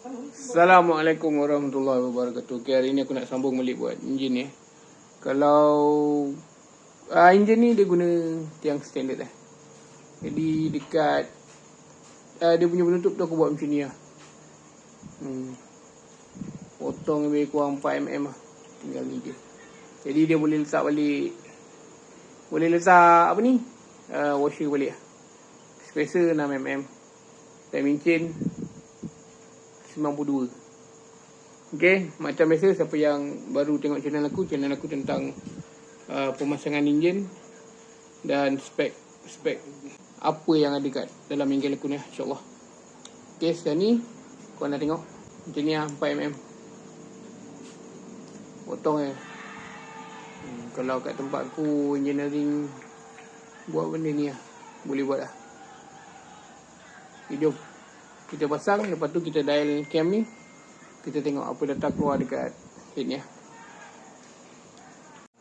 Assalamualaikum warahmatullahi wabarakatuh. Okay, hari ni aku nak sambung balik buat enjin ni. Kalau enjin ni dia guna tiang standard lah. Jadi dekat dia punya penutup tu aku buat macam ni lah. Potong lebih kurang 4mm lah. Tinggal ni je. Jadi dia boleh letak balik, boleh letak apa ni, washer balik lah. Spacer 6mm, timing chain 92. Okay, macam biasa, siapa yang baru tengok channel aku tentang pemasangan enjin dan spek apa yang ada kat dalam enjin aku ni, insyaAllah. Okay, sekarang ni korang nak tengok macam ni lah, 4mm potong je. Kalau kat tempat aku engineering buat benda ni lah, boleh buat lah. Okay, jom kita pasang, lepas tu kita dial cam ni, kita tengok apa data keluar dekat head ni lah.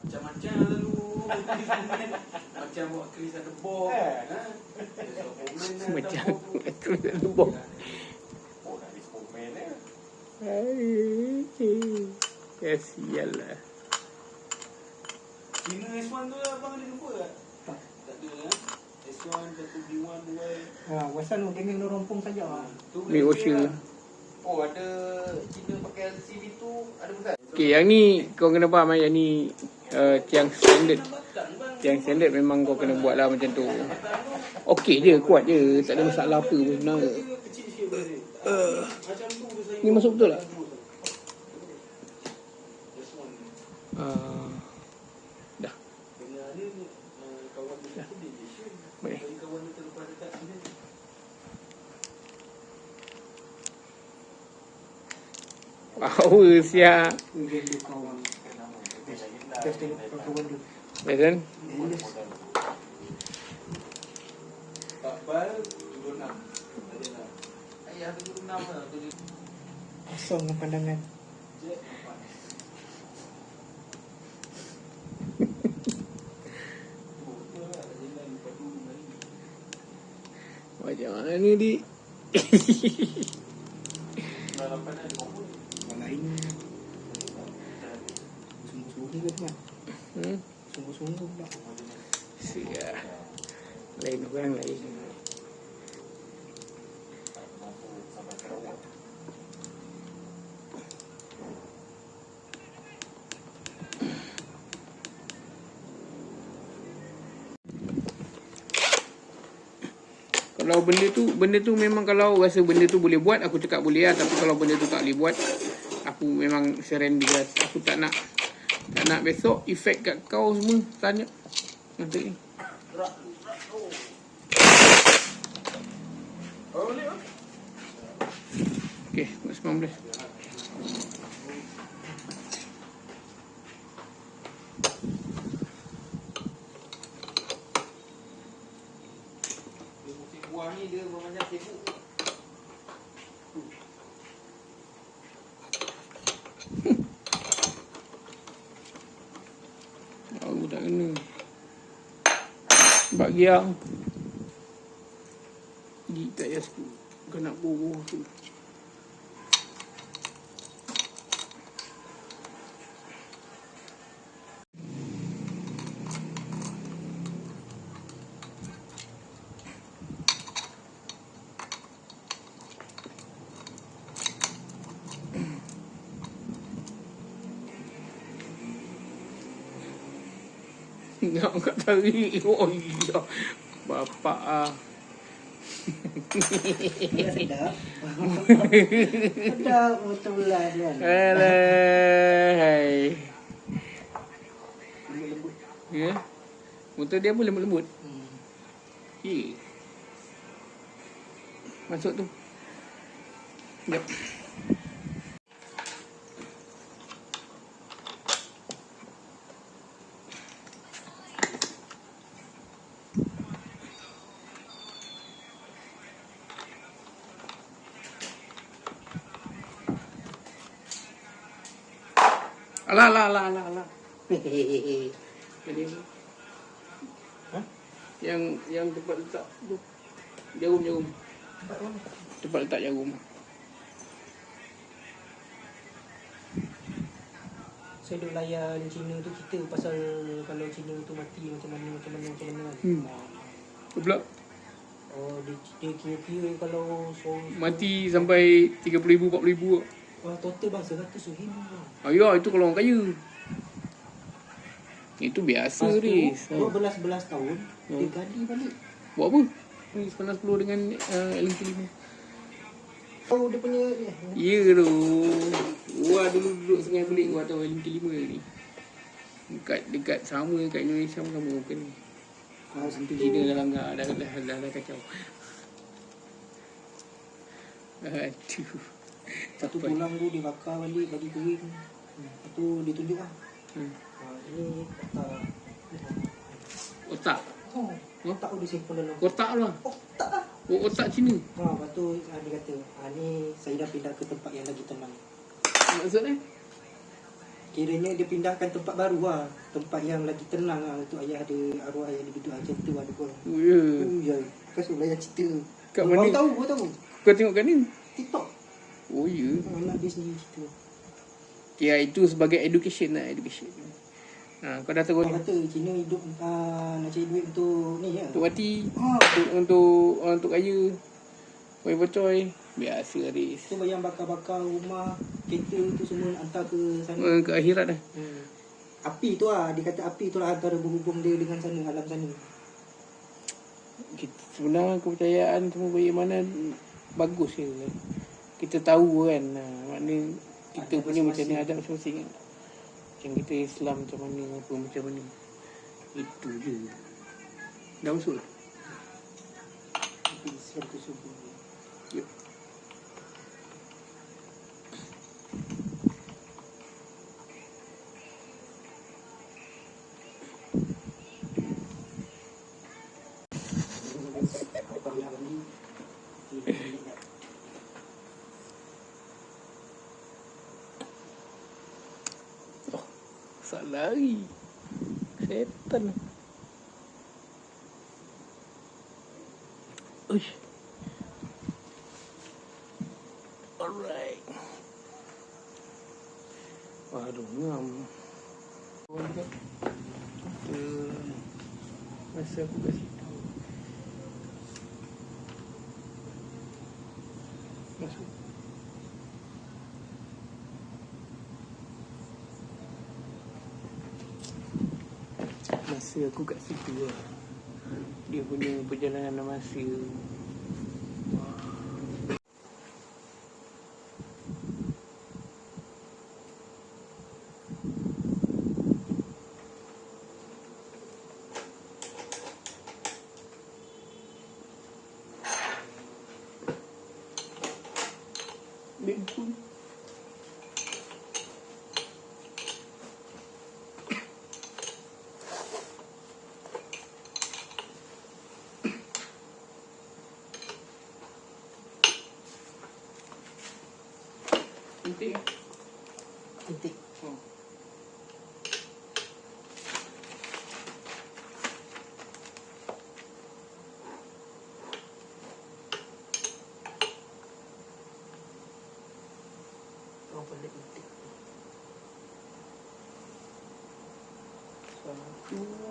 Macam-macam lalu macam buat keris ada bom Macam keris ada bom. Oh, dah di spomen Kasihan lah. Cina S1 tu abang ada jumpa tak? Tak ada lah. S1, satu B1, 2. Wasan dengan rompong saja. Ni washer. Oh, ada Cina pakai LCD tu, ada bukan? Okay, yang ni kau kena faham, yang ni tiang standard. Tiang standard memang kau kena buat lah macam tu. Okey je, kuat je, tak ada masalah apa pun sebenarnya. Ni masuk betul tak? Dah. Baik. Power siap. Lesen? Takbal 76. Ayah 76 lah. Kosong pandangan. Macam mana ni? Lain. Sungguh-sungguh ke tuan? Sungguh-sungguh pula. Siap. Lain orang lain. Kalau benda tu memang kalau rasa benda tu boleh buat, aku cakap boleh lah. Tapi kalau benda tu tak boleh buat, aku memang surrender lah. Aku tak nak besok efek kat kau semua tanya nanti ni. Okay, 19. Buah ni dia macam sibuk. Aku tak kena. Bak giang. Gigi tak payah kena buruh tu. Nak angkat tarik. Oh iya. Bapak ah. Sedap. Sedap betul lah dia. Alah. Ya. Motor dia pun lembut-lembut. Ya. Masuk tu. Sekejap. Alah. Jadi yang tempat letak tu jarum. Tempat letak jarum. saya duk layan Cina tu, kita pasal kalau Cina tu mati macam mana kan. Tu pula Oh, dia kira kalau mati sampai 30,000 40,000. wah, total bang 100,000 bang. Ya, itu kalau orang kaya. Itu biasa, Lepas tu Riz. 12 tahun dia gali balik. Buat apa? Riz panas 10 dengan LNT5. Oh, dia punya Ya tu. Wah, dulu duduk Sungai Belik gua tahu LNT5 ni. Dekat sama kat Indonesia pun sama bukan ni. Sentuh Cina dah langgar, dah kacau. Aduh. satu tulang tu dia bakar balik bagi kering. Lepas tu dia tunjuk lah. Ini Otak. otak tu dia simpan dalam Kotak lah. otak lah. Oh, otak Cina. Lepas tu dia kata, ni saya dah pindah ke tempat yang lagi tenang. Maksudnya? Kiranya dia pindahkan tempat baru lah. Tempat yang lagi tenang lah. Untuk ayah ada, arwah ayah dia duduk macam tu lah. Oh, ya. Ya. Lepas tu belajar cerita. Kat Baru mana? tahu. Kau tengok kat ni? TikTok. Oh, ya. Anak dia sendiri cerita. Ya, itu sebagai education lah. Kau dah tahu Orang ni. kata Cina hidup nak cari duit untuk ni ya. Untuk mati. Ha. Untuk kaya. Boy-boy. Biasa, Riz. Tu bayang bakar-bakar rumah, kereta tu semua hantar ke sana. Ke akhirat dah. Api tu lah. Dia kata api tu lah antara berhubung dia dengan sana, alam sana. Sebenarnya kepercayaan semua bagaimana bagus je. Kita tahu kan. Maknanya kita Adab punya macam ni masing-masing. adab masing-masing kan. Macam kita Islam macam mana, apa macam mana. Itu je. Dah masuk? Tapi Islam tu subuh. Yep. Salah lagi. Setan. Uish. Alright. Waduh, ngam. Masa aku kat situ. Masuk. Masa aku kat situ lah. Dia punya perjalanan masa. Betul. Intik kan? Intik. Oh. Orang pelik intik. Satu. Dua.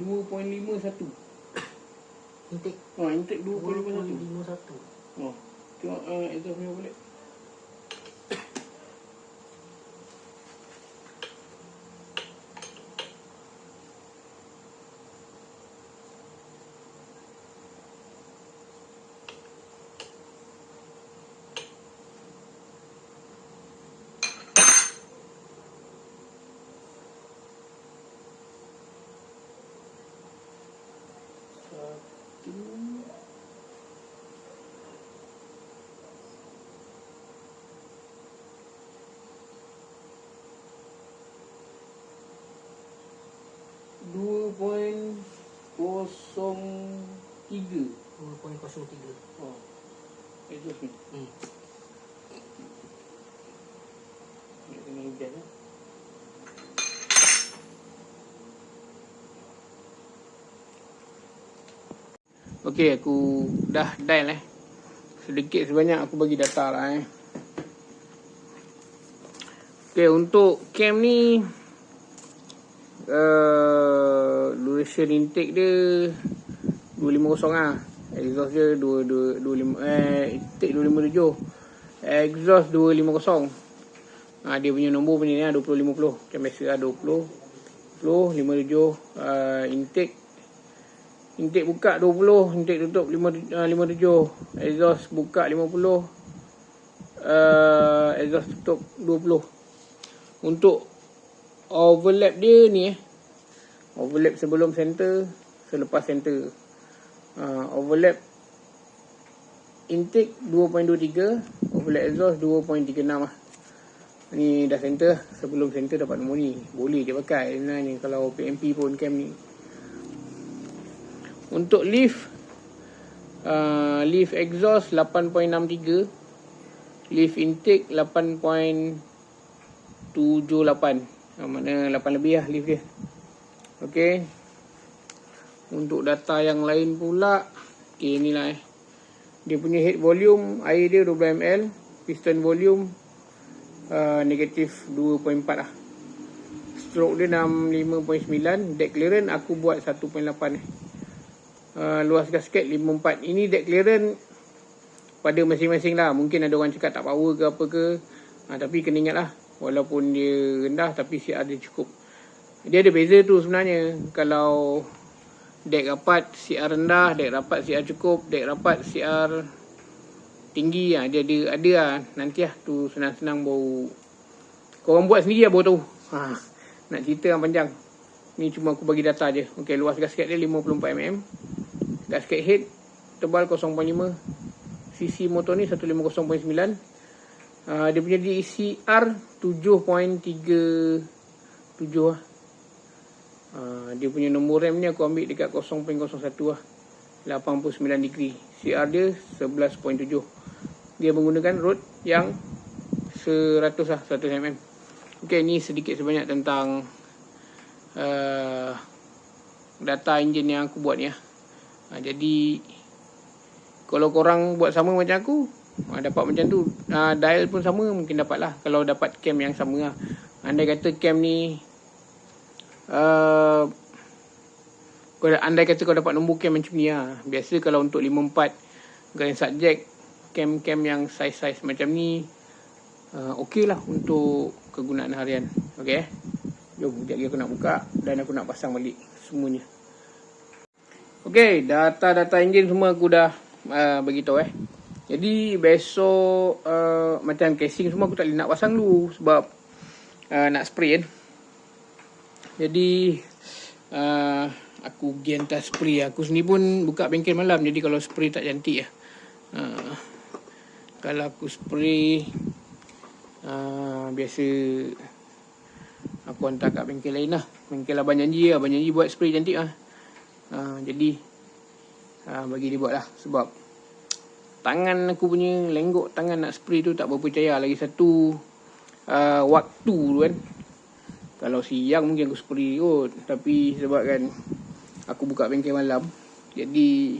2.51. Intik. Intik 2.51. 2.51. Tengok itu punya balik. Satu. Dua poin kosong tiga. 2.03. Itu ni. Ini kena hujan lah. Okey, aku dah dial sedikit sebanyak aku bagi data lah Okey, untuk cam ni duration intake dia 250 lah. Exhaust dia 25 intake 257. Exhaust 250. Dia punya nombor punya ni 20-50. Macam biasa lah 20 57. Intake buka 20, intake tutup 57. Exhaust buka 50. Exhaust tutup 20. Untuk overlap dia ni overlap sebelum center, selepas center. Overlap intake 2.23, overlap exhaust 2.36 lah. Ni dah center, sebelum center dapat nombor ni. Boleh dia pakai sebenarnya kalau PMP pun cam ni. Untuk lift exhaust 8.63, lift intake 8.78. Mana 8 lebih lah lift dia. Okey. Untuk data yang lain pula, okey inilah dia punya head volume, air dia 12 ml, piston volume negatif 2.4 lah. Stroke dia 65.9, deck clearance aku buat 1.8 luas gasket 54. Ini deck clearance pada masing-masing lah. Mungkin ada orang cakap tak power ke apa ke, tapi kena ingat lah, walaupun dia rendah tapi CR dia cukup. Dia ada beza tu sebenarnya. Kalau deck rapat CR rendah, deck rapat CR cukup, deck rapat CR tinggi, dia ada lah. Nanti lah tu senang-senang baru korang buat sendiri lah, baru tahu. Nak cerita yang panjang. Ni cuma aku bagi data je. Okey, luas gasket dia 54 mm. Gasket head tebal 0.5. CC motor ni 150.9. Dia punya DCR 7.37 lah. Dia punya nombor RAM ni aku ambil dekat 0.01 lah, 89 degree. CR dia 11.7. Dia menggunakan rod yang 100 lah, 100 mm. Okey, ni sedikit sebanyak tentang data enjin yang aku buat ni lah. Jadi kalau korang buat sama macam aku, dapat macam tu, dial pun sama mungkin dapat lah. Kalau dapat cam yang sama lah. Andai kata cam ni andai kata kau dapat nombor cam macam ni lah. Biasa kalau untuk 54 grand subject, cam-cam yang size-size macam ni okey lah untuk kegunaan harian. Okey, jom sekejap lagi aku nak buka dan aku nak pasang balik semuanya. Okey, data-data enjin semua aku dah beritahu Jadi besok macam casing semua aku tak boleh nak pasang dulu sebab nak spray kan. Jadi aku pergi hantar spray. Aku sendiri pun buka bengkel malam, jadi kalau spray tak cantik kalau aku spray biasa aku hantar kat bengkel lain lah. Bengkel Abang Janji buat spray cantik lah. Jadi bagi dia buat lah. Sebab tangan aku punya lenggok tangan nak spray tu tak berapa percaya. Lagi satu waktu tu kan, kalau siang mungkin aku spray kot, tapi sebab kan aku buka bengkel malam, jadi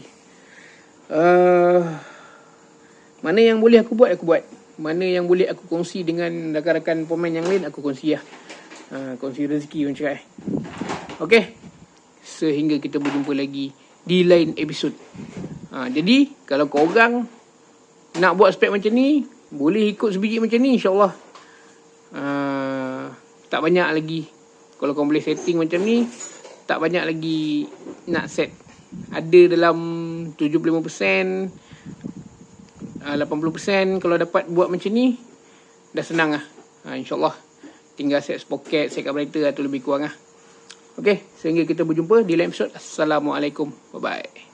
mana yang boleh aku buat, mana yang boleh aku kongsi dengan rakan-rakan pemain yang lain, aku kongsi lah. Kongsi rezeki orang cakap Okey, sehingga kita berjumpa lagi di lain episod. Jadi kalau korang nak buat spek macam ni, boleh ikut sebiji macam ni, InsyaAllah. Tak banyak lagi. Kalau korang boleh setting macam ni, tak banyak lagi nak set. Ada dalam 75%, 80%. Kalau dapat buat macam ni, dah senang lah. InsyaAllah. Tinggal set sprocket, set carburetor atau lebih kurang lah. Okey, sehingga kita berjumpa di lain episod. Assalamualaikum. Bye-bye.